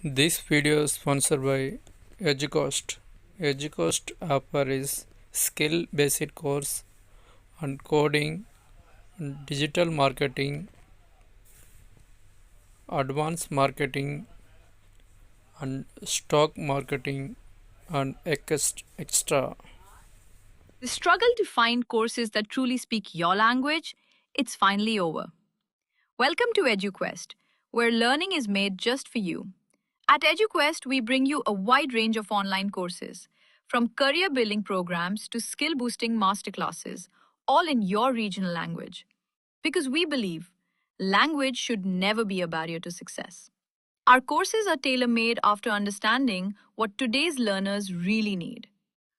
This video is sponsored by EduCost. EduCost offers skill-based course on coding, digital marketing, advanced marketing, and stock marketing, and extra. The struggle to find courses that truly speak your language, it's finally over. Welcome to EduQuest, where learning is made just for you. At EduQuest, we bring you a wide range of online courses, from career building programs to skill boosting masterclasses, all in your regional language. Because we believe language should never be a barrier to success. Our courses are tailor made after understanding what today's learners really need.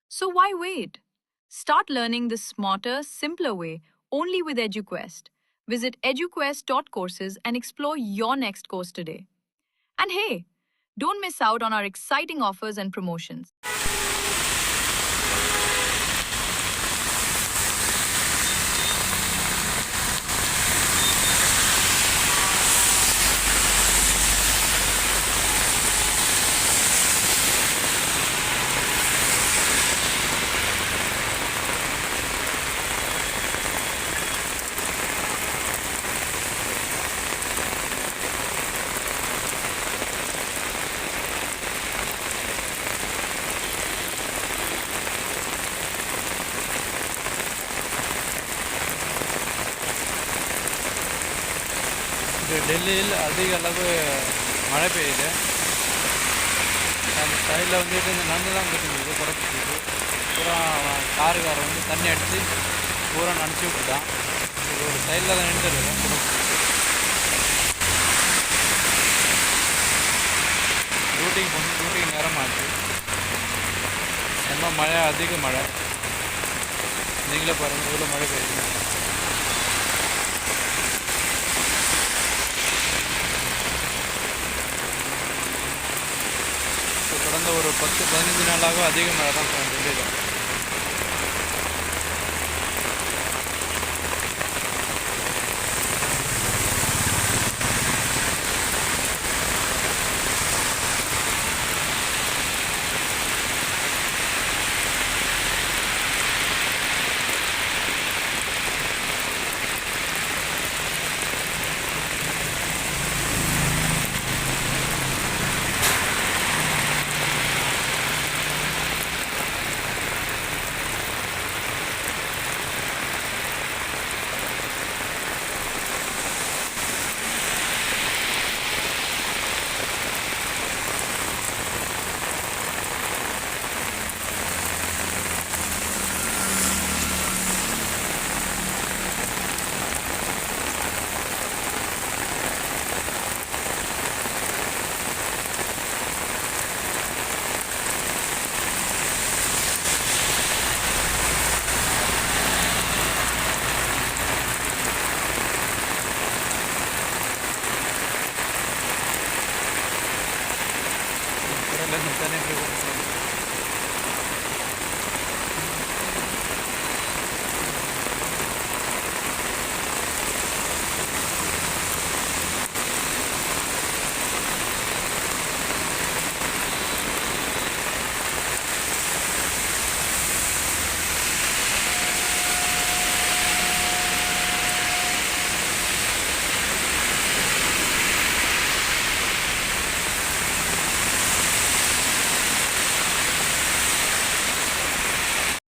So why wait? Start learning the smarter, simpler way only with EduQuest. Visit eduquest.courses and explore your next course today. And hey, don't miss out on our exciting offers and promotions. டெல்லியில் அதிக அளவு மழை பெய்யுது. அந்த சைடில் வந்துட்டு இந்த நண்டு தான் கட்டிருக்கு குறைச்சிருக்கு. பூரா காருக்காரை வந்து தண்ணி அடித்து பூரா நினச்சி விட்டுட்டான். இது ஒரு சைடில் தான் நின்றுருக்கு. டியூட்டிக்கு நேரமாச்சு. ரொம்ப மழை, அதிக மழை. நீங்களே பாருங்கள் எவ்வளோ மழை பெய்யுது. கடந்த ஒரு 10-15 நாளாக அதிக மழை தான் டெல்லியில். Gracias.